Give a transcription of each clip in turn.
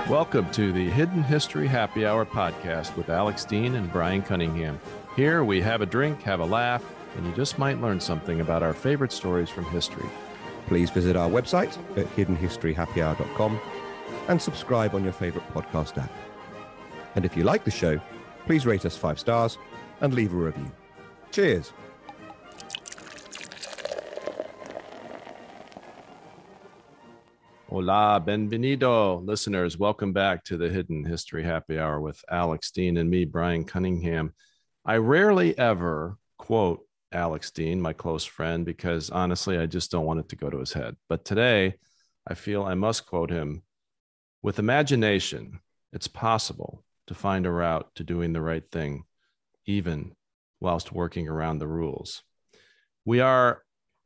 Welcome to the Hidden History Happy Hour podcast with Alex Dean and Bryan Cunningham. Here we have a drink, have a laugh, and you just might learn something about our favorite stories from history. Please visit our website at hiddenhistoryhappyhour.com and subscribe on your favorite podcast app. And if you like the show, please rate us 5 stars and leave a review. Cheers. Hola, benvenido, listeners. Welcome back to the Hidden History Happy Hour with Alex Dean and me, Bryan Cunningham. I rarely ever quote Alex Dean, my close friend, because honestly, I just don't want it to go to his head. But today, I feel I must quote him. With imagination, it's possible to find a route to doing the right thing, even whilst working around the rules. We are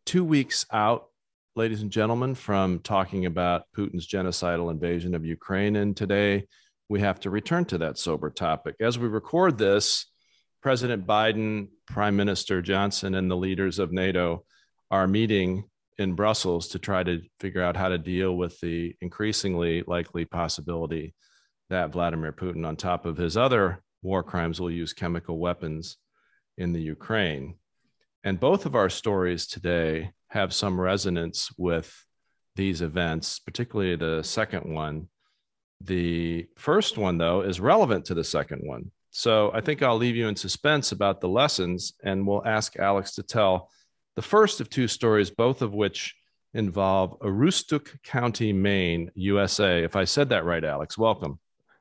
2 weeks out, ladies and gentlemen, from talking about Putin's genocidal invasion of Ukraine. And today we have to return to that sober topic. As we record this, President Biden, Prime Minister Johnson, and the leaders of NATO are meeting in Brussels to try to figure out how to deal with the increasingly likely possibility that Vladimir Putin, on top of his other war crimes, will use chemical weapons in the Ukraine. And both of our stories today have some resonance with these events, particularly the second one. The first one, though, is relevant to the second one. So I think I'll leave you in suspense about the lessons, and we'll ask Alex to tell the first of 2 stories, both of which involve Aroostook County, Maine, USA. If I said that right, Alex, welcome.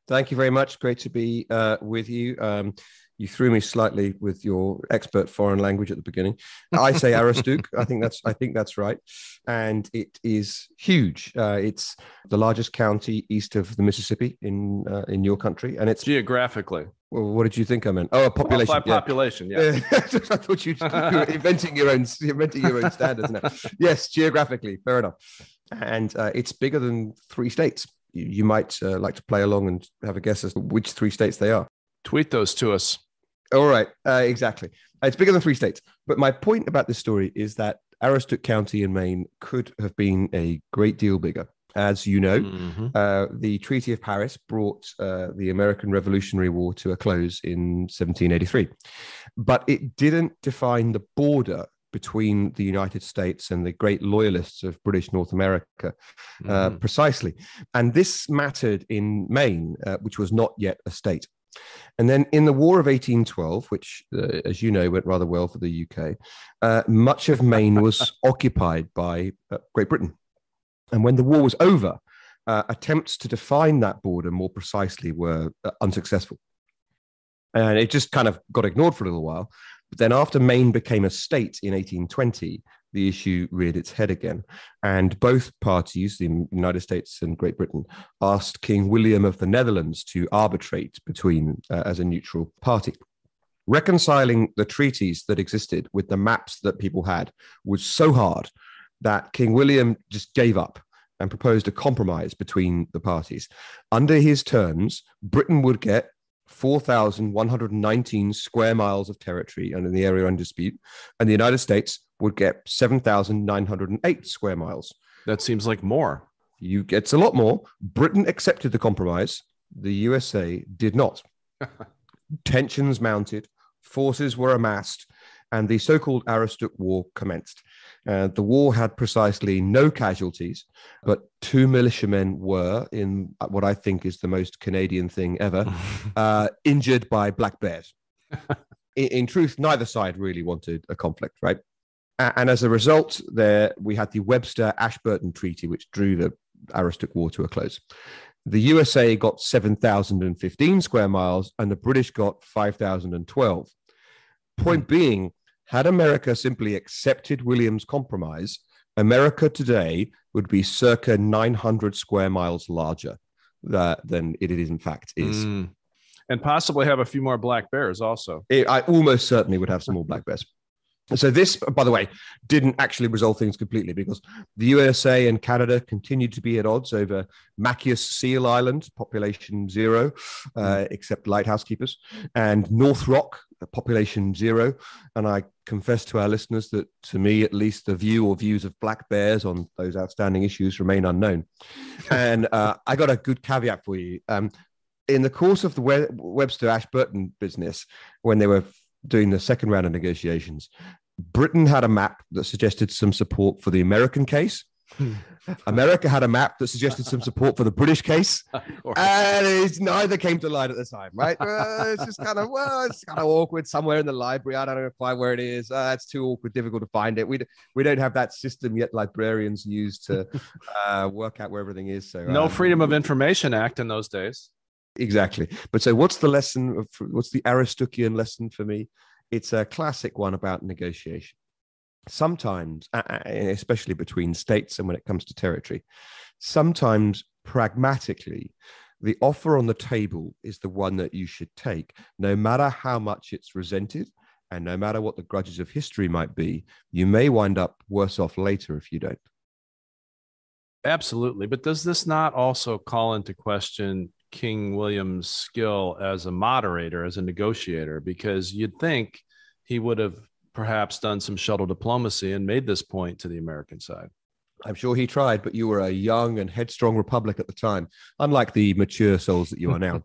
Thank you very much. Great to be with you. You threw me slightly with your expert foreign language at the beginning. I say Aroostook. I think that's right, and it is huge. It's the largest county east of the Mississippi in your country, and it's geographically. Well, what did you think I meant? Oh, a population. Well, by population, yeah. I thought you were inventing your own standards now. Yes, geographically, fair enough. And it's bigger than 3 states. You might like to play along and have a guess as to which 3 states they are. Tweet those to us. All right, exactly. It's bigger than 3 states. But my point about this story is that Aroostook County in Maine could have been a great deal bigger. As you know, the Treaty of Paris brought the American Revolutionary War to a close in 1783. But it didn't define the border between the United States and the great loyalists of British North America precisely. And this mattered in Maine, which was not yet a state. And then in the War of 1812, which, as you know, went rather well for the UK, much of Maine was occupied by Great Britain. And when the war was over, attempts to define that border more precisely were unsuccessful. And it just kind of got ignored for a little while. But then after Maine became a state in 1820, the issue reared its head again. And both parties, the United States and Great Britain, asked King William of the Netherlands to arbitrate between as a neutral party. Reconciling the treaties that existed with the maps that people had was so hard that King William just gave up and proposed a compromise between the parties. Under his terms, Britain would get 4,119 square miles of territory under the area under dispute, and the United States would get 7,908 square miles. That seems like more. It's a lot more. Britain accepted the compromise. The USA did not. Tensions mounted, forces were amassed, and the so-called Aroostook War commenced. The war had precisely no casualties, but 2 militiamen were, in what I think is the most Canadian thing ever, injured by black bears. In truth, neither side really wanted a conflict, right? And as a result, we had the Webster-Ashburton Treaty, which drew the Aroostook War to a close. The USA got 7,015 square miles, and the British got 5,012. Point being, had America simply accepted William's compromise, America today would be circa 900 square miles larger than it in fact is. And possibly have a few more black bears also. I almost certainly would have some more black bears. So this, by the way, didn't actually resolve things completely, because the USA and Canada continued to be at odds over Machias Seal Island, population 0, except lighthouse keepers, and North Rock, population 0. And I confess to our listeners that, to me at least, the view or views of black bears on those outstanding issues remain unknown. And I got a good caveat for you. In the course of the Webster-Ashburton business, when they were doing the second round of negotiations, Britain had a map that suggested some support for the American case. America had a map that suggested some support for the British case, and neither came to light at the time, right? It's just kind of awkward somewhere in the library. I don't know quite where it is. It's too awkward, difficult to find it. We don't have that system yet librarians use to work out where everything is. So no Freedom of Information Act in those days. Exactly. But so what's the lesson? What's the Aristotean lesson for me? It's a classic one about negotiation. Sometimes, especially between states and when it comes to territory, sometimes pragmatically, the offer on the table is the one that you should take, no matter how much it's resented and no matter what the grudges of history might be. You may wind up worse off later if you don't. Absolutely. But does this not also call into question King William's skill as a moderator, as a negotiator? Because you'd think he would have perhaps done some shuttle diplomacy and made this point to the American side. I'm sure he tried, but you were a young and headstrong republic at the time, unlike the mature souls that you are now.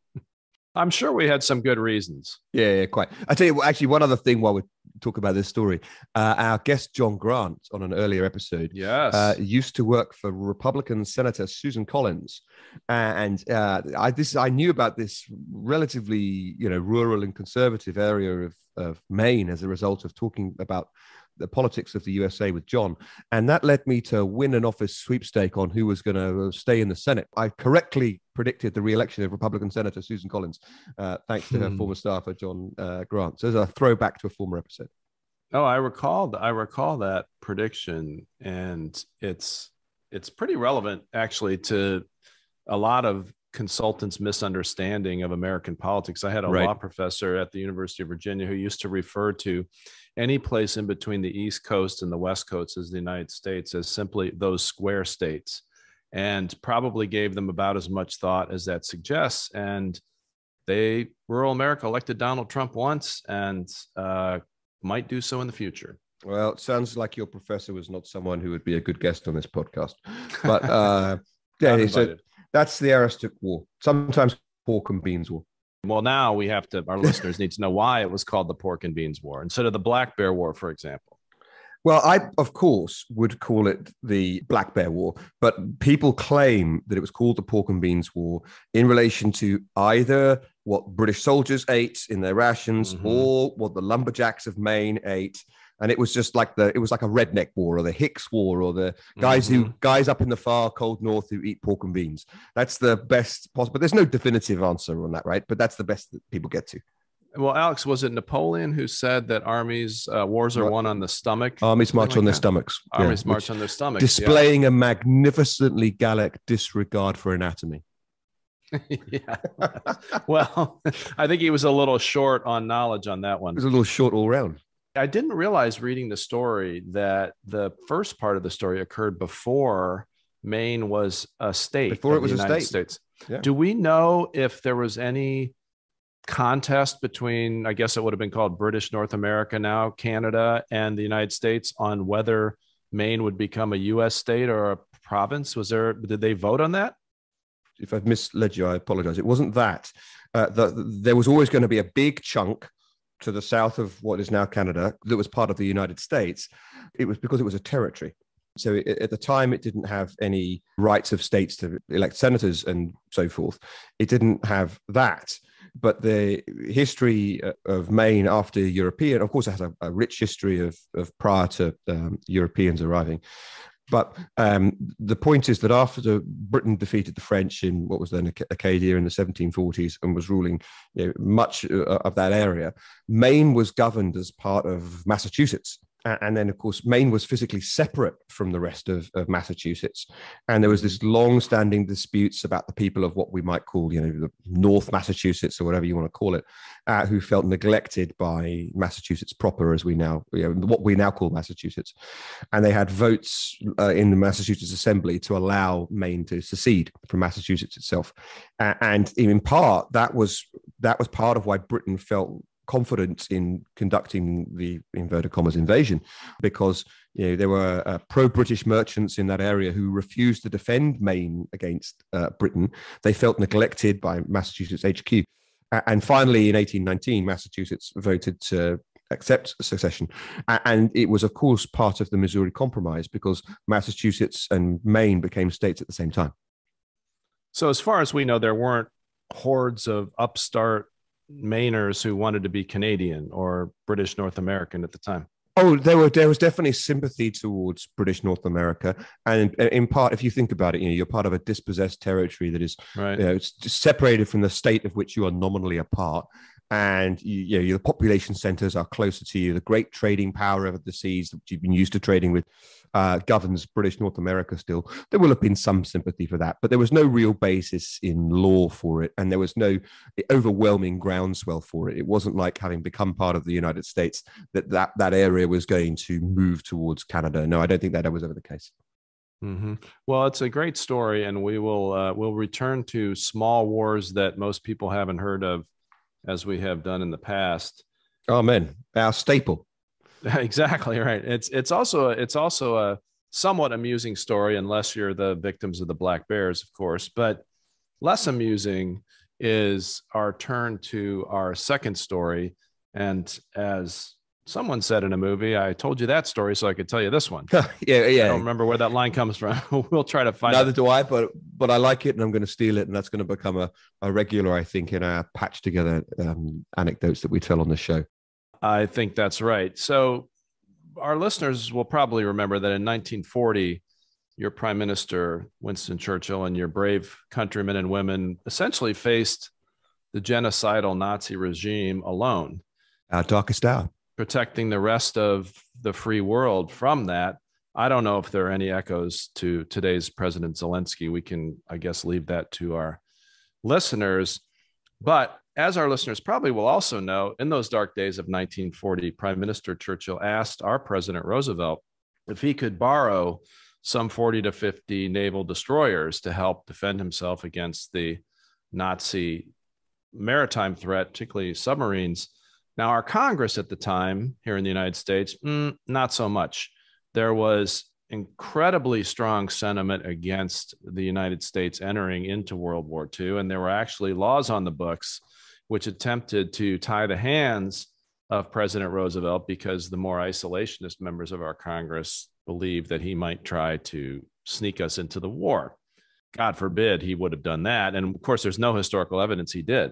I'm sure we had some good reasons. Yeah, quite. I tell you, actually, one other thing while we talk about this story, our guest John Grant on an earlier episode, used to work for Republican Senator Susan Collins, and I knew about this relatively rural and conservative area of Maine as a result of talking about the politics of the USA with John. And that led me to win an office sweepstake on who was going to stay in the Senate. I correctly predicted the re-election of Republican Senator Susan Collins, thanks to her former staffer, John Grant. So there's a throwback to a former episode. Oh, I recall that prediction. And it's pretty relevant, actually, to a lot of consultants' misunderstanding of American politics. I had a law professor at the University of Virginia who used to refer to any place in between the East Coast and the West Coast as the United States as simply those square states, and probably gave them about as much thought as that suggests. And rural America elected Donald Trump once and might do so in the future. Well, it sounds like your professor was not someone who would be a good guest on this podcast. But yeah, so that's the Aristotle War, sometimes pork and beans war. Well, now our listeners need to know why it was called the Pork and Beans War instead of the Black Bear War, for example. Well, I, of course, would call it the Black Bear War, but people claim that it was called the Pork and Beans War in relation to either what British soldiers ate in their rations or what the lumberjacks of Maine ate. And it was just like it was like a redneck war or the Hicks war or the guys up in the far cold north who eat pork and beans. That's the best possible. But there's no definitive answer on that, right? But that's the best that people get to. Well, Alex, was it Napoleon who said that wars are won on the stomach? Armies march on their stomachs. Armies march on their stomachs. Displaying a magnificently Gallic disregard for anatomy. Yeah. Well, I think he was a little short on knowledge on that one. He was a little short all round. I didn't realize reading the story that the first part of the story occurred before Maine was a state. Before it was the United States. Yeah. Do we know if there was any contest between, I guess it would have been called British North America now, Canada, and the United States on whether Maine would become a U.S. state or a province? Did they vote on that? If I've misled you, I apologize. It wasn't that. There was always going to be a big chunk to the south of what is now Canada that was part of the United States. It was because it was a territory. So at the time, it didn't have any rights of states to elect senators and so forth. It didn't have that. But the history of Maine after European, of course, it has a rich history of prior to Europeans arriving. But the point is that after Britain defeated the French in what was then Acadia in the 1740s and was ruling much of that area, Maine was governed as part of Massachusetts. And then, of course, Maine was physically separate from the rest of Massachusetts. And there was this long-standing disputes about the people of what we might call, the North Massachusetts or whatever you want to call it, who felt neglected by Massachusetts proper, as we now, what we now call Massachusetts. And they had votes in the Massachusetts Assembly to allow Maine to secede from Massachusetts itself. And in part, that was part of why Britain felt confident in conducting the inverted commas invasion, because there were pro-British merchants in that area who refused to defend Maine against Britain. They felt neglected by Massachusetts HQ. And finally, in 1819, Massachusetts voted to accept secession. And it was, of course, part of the Missouri Compromise, because Massachusetts and Maine became states at the same time. So as far as we know, there weren't hordes of upstart Mainers who wanted to be Canadian or British North American at the time. Oh, there was definitely sympathy towards British North America, and in part, if you think about it, you're part of a dispossessed territory that is right. It's separated from the state of which you are nominally a part, and the population centers are closer to you. The great trading power of the seas that you've been used to trading with governs British North America still. There will have been some sympathy for that, but there was no real basis in law for it, and there was no overwhelming groundswell for it. It wasn't like, having become part of the United States, that area was going to move towards Canada. No, I don't think that was ever the case. Mm-hmm. Well, it's a great story, and we'll return to small wars that most people haven't heard of, as we have done in the past. Amen. Our staple. Exactly right. It's also a somewhat amusing story, unless you're the victims of the Black Bears, of course. But less amusing is our turn to our second story. And as someone said in a movie, I told you that story so I could tell you this one. yeah. I don't remember where that line comes from. We'll try to find it. Neither do I, but I like it, and I'm going to steal it, and that's going to become a regular, I think, in our patch together anecdotes that we tell on the show. I think that's right. So our listeners will probably remember that in 1940, your Prime Minister, Winston Churchill, and your brave countrymen and women essentially faced the genocidal Nazi regime alone. Our darkest hour. Protecting the rest of the free world from that. I don't know if there are any echoes to today's President Zelensky. We can, I guess, leave that to our listeners. But as our listeners probably will also know, in those dark days of 1940, Prime Minister Churchill asked our President Roosevelt if he could borrow some 40 to 50 naval destroyers to help defend himself against the Nazi maritime threat, particularly submarines. Now, our Congress at the time here in the United States, not so much. There was incredibly strong sentiment against the United States entering into World War II, and there were actually laws on the books which attempted to tie the hands of President Roosevelt, because the more isolationist members of our Congress believed that he might try to sneak us into the war. God forbid he would have done that. And of course, there's no historical evidence he did.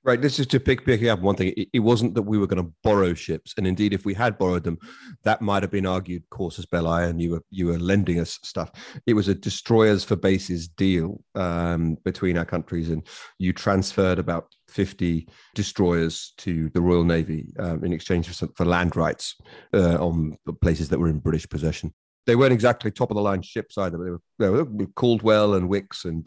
Right. This is to pick up one thing. It wasn't that we were going to borrow ships, and indeed, if we had borrowed them, that might have been argued casus belli, and you were lending us stuff. It was a destroyers for bases deal between our countries, and you transferred about 50 destroyers to the Royal Navy in exchange for land rights on the places that were in British possession. They weren't exactly top of the line ships either. They were Caldwell and Wicks and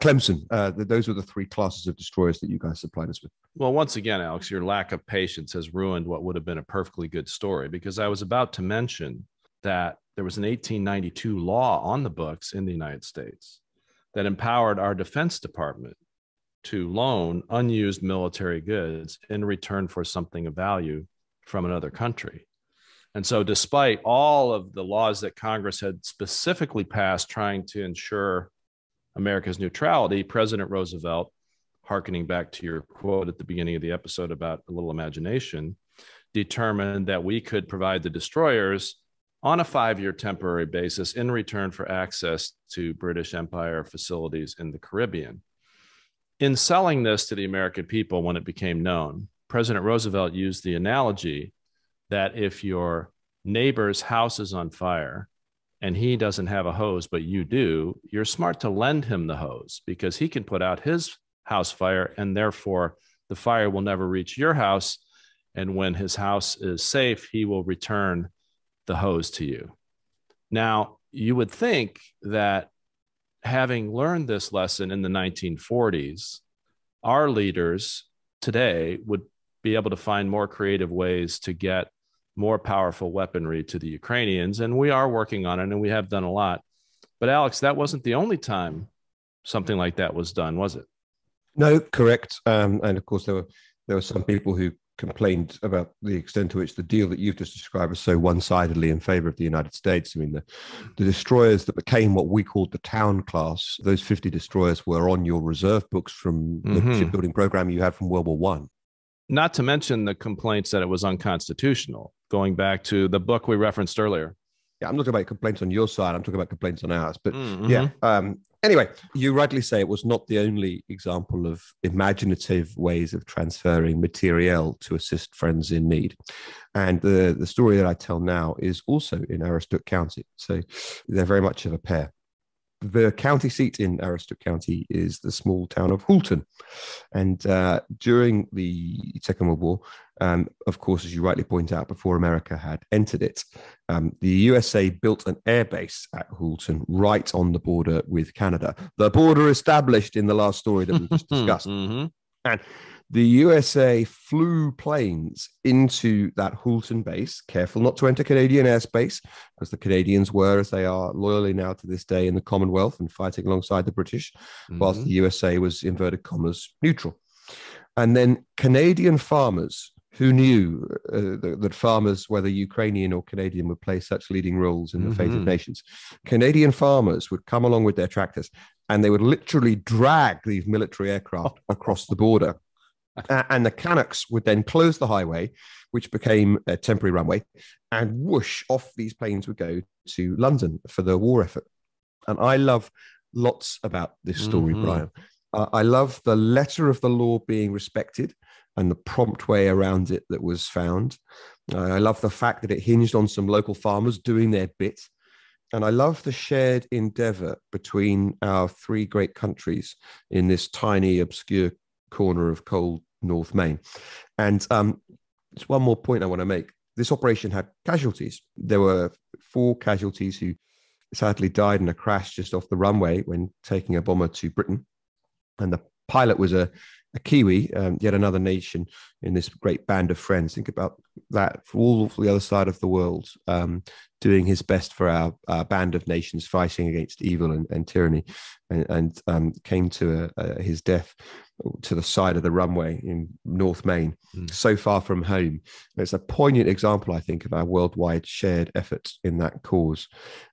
Clemson. Those were the three classes of destroyers that you guys supplied us with. Well, once again, Alex, your lack of patience has ruined what would have been a perfectly good story, because I was about to mention that there was an 1892 law on the books in the United States that empowered our Defense Department to loan unused military goods in return for something of value from another country. And so despite all of the laws that Congress had specifically passed trying to ensure America's neutrality, President Roosevelt, hearkening back to your quote at the beginning of the episode about a little imagination, determined that we could provide the destroyers on a 5-year temporary basis in return for access to British Empire facilities in the Caribbean. In selling this to the American people, when it became known, President Roosevelt used the analogy that if your neighbor's house is on fire and he doesn't have a hose, but you do, you're smart to lend him the hose, because he can put out his house fire, and therefore the fire will never reach your house, And when his house is safe, he will return the hose to you. Now, you would think that having learned this lesson in the 1940s, our leaders today would be able to find more creative ways to get more powerful weaponry to the Ukrainians. And we are working on it, and we have done a lot. But Alex, that wasn't the only time something like that was done, was it? No, correct. And of course, there were some people who complained about the extent to which the deal that you've just described was so one-sidedly in favor of the United States. I mean, the destroyers that became what we called the Town class, those 50 destroyers were on your reserve books from the shipbuilding program you had from World War One. Not to mention the complaints that it was unconstitutional, going back to the book we referenced earlier. Yeah, I'm not talking about complaints on your side. I'm talking about complaints on ours. But yeah. Anyway, you rightly say it was not the only example of imaginative ways of transferring materiel to assist friends in need. And the story that I tell now is also in Aroostook County. So they're very much of a pair. The county seat in Aroostook County is the small town of Houlton. And during the Second World War, of course, as you rightly point out, before America had entered it, the USA built an airbase at Houlton right on the border with Canada. The border established in the last story that we just discussed. And the USA flew planes into that Houlton base, careful not to enter Canadian airspace, because the Canadians were, as they are loyally now to this day, in the Commonwealth and fighting alongside the British, whilst the USA was, inverted commas, neutral. And then Canadian farmers who knew that farmers, whether Ukrainian or Canadian, would play such leading roles in the fate of nations. Canadian farmers would come along with their tractors, and they would literally drag these military aircraft across the border. And the Canucks would then close the highway, which became a temporary runway, and whoosh, off these planes would go to London for the war effort. And I love lots about this story, Bryan. I love the letter of the law being respected and the prompt way around it that was found. I love the fact that it hinged on some local farmers doing their bit. And I love the shared endeavor between our three great countries in this tiny, obscure corner of cold North Maine. And just one more point I want to make. This operation had casualties. There were 4 casualties who sadly died in a crash just off the runway when taking a bomber to Britain. And the pilot was a Kiwi, yet another nation in this great band of friends. Think about that, for all the other side of the world, doing his best for our band of nations fighting against evil and tyranny, and came to his death to the side of the runway in North Maine, so far from home. It's a poignant example, I think, of our worldwide shared efforts in that cause.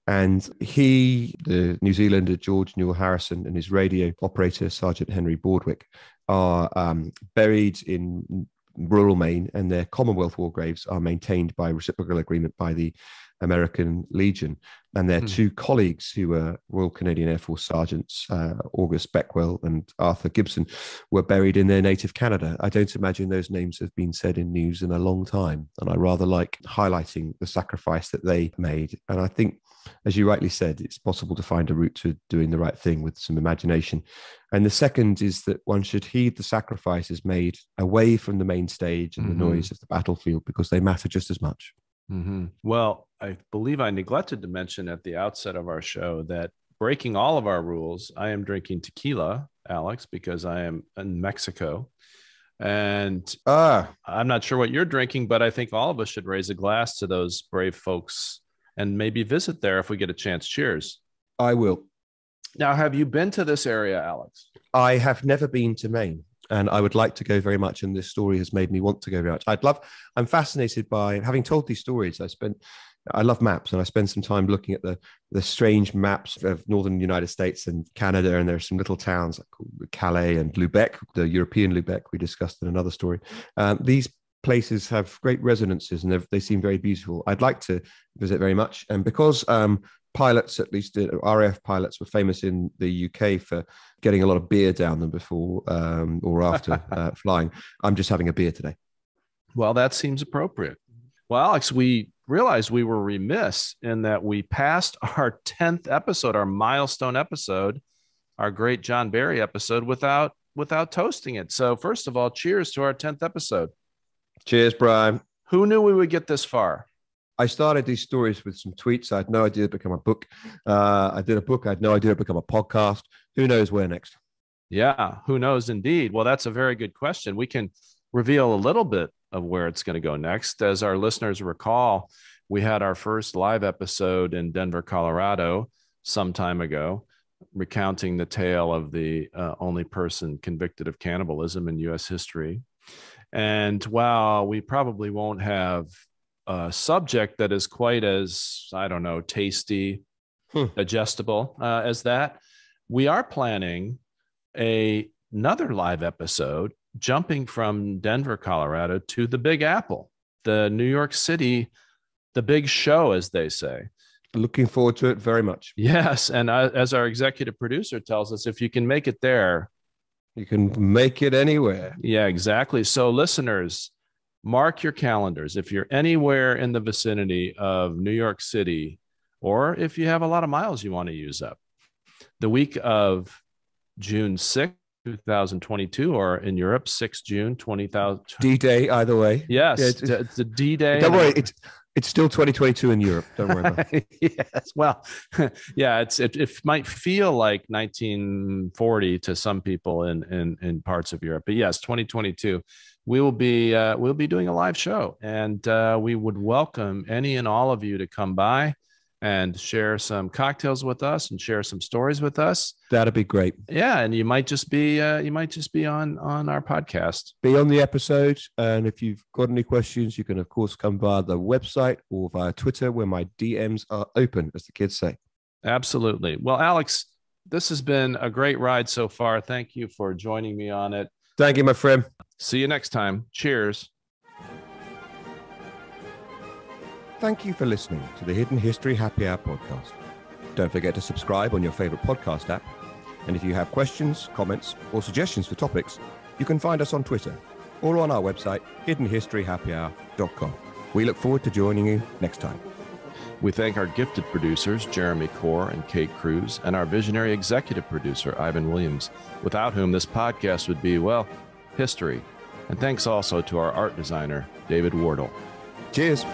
And he, the New Zealander George Newell Harrison, and his radio operator, Sergeant Henry Bordwick, are buried in rural Maine, and their Commonwealth war graves are maintained by reciprocal agreement by the American Legion. And their 2 colleagues, who were Royal Canadian Air Force Sergeants, August Beckwell and Arthur Gibson, were buried in their native Canada. I don't imagine those names have been said in news in a long time. And I rather like highlighting the sacrifice that they made. And I think, as you rightly said, it's possible to find a route to doing the right thing with some imagination. And the second is that one should heed the sacrifices made away from the main stage and the noise of the battlefield, because they matter just as much. Well, I believe I neglected to mention at the outset of our show that, breaking all of our rules, I am drinking tequila, Alex, because I am in Mexico. And I'm not sure what you're drinking, but I think all of us should raise a glass to those brave folks and maybe visit there if we get a chance. Cheers. I will. Now, have you been to this area, Alex? I have never been to Maine, and I would like to go very much. And this story has made me want to go very much. I'm fascinated by, having told these stories, I love maps, and I spend some time looking at the strange maps of northern United States and Canada. And there are some little towns like Calais and Lubeck, the European Lubeck we discussed in another story. These places have great resonances, and they seem very beautiful. I'd like to visit very much. And because pilots, at least RAF pilots, were famous in the UK for getting a lot of beer down them before or after flying, I'm just having a beer today. Well, that seems appropriate. Well, Alex, we realized we were remiss in that we passed our 10th episode, our milestone episode, our great John Barry episode, without toasting it. So first of all, cheers to our 10th episode. Cheers, Bryan. Who knew we would get this far? I started these stories with some tweets. I had no idea it'd become a book. I did a book. I had no idea it'd become a podcast. Who knows where next? Yeah, who knows indeed. Well, that's a very good question. We can reveal a little bit of where it's going to go next. As our listeners recall, we had our first live episode in Denver, Colorado, some time ago, recounting the tale of the only person convicted of cannibalism in U.S. history. And while we probably won't have a subject that is quite as, I don't know, tasty, digestible as that, we are planning another live episode jumping from Denver, Colorado to the Big Apple, the New York City, the big show, as they say. Looking forward to it very much. Yes. And as our executive producer tells us, if you can make it there, you can make it anywhere. Yeah, exactly. So listeners, mark your calendars. If you're anywhere in the vicinity of New York City, or if you have a lot of miles you want to use up, the week of June 6th, 2022, or in Europe, 6 June, 20,000. D-Day, either way. Yes, yeah, it's a D-Day. Don't worry, it's still 2022 in Europe. Don't worry about it. Yes, well, yeah, it might feel like 1940 to some people in parts of Europe, but yes, 2022. We'll be doing a live show, and we would welcome any and all of you to come by and share some cocktails with us and share some stories with us. That'd be great. Yeah, and you might just be on our podcast. Be on the episode, and if you've got any questions, you can of course come via the website or via Twitter, where my DMs are open, as the kids say. Absolutely. Well, Alex, this has been a great ride so far. Thank you for joining me on it. Thank you, my friend. See you next time. Cheers. Thank you for listening to the Hidden History Happy Hour podcast. Don't forget to subscribe on your favorite podcast app. And if you have questions, comments, or suggestions for topics, you can find us on Twitter or on our website, hiddenhistoryhappyhour.com. We look forward to joining you next time. We thank our gifted producers, Jeremy Core and Kate Cruz, and our visionary executive producer, Ivan Williams, without whom this podcast would be, well, history. And thanks also to our art designer, David Wardle. Cheers.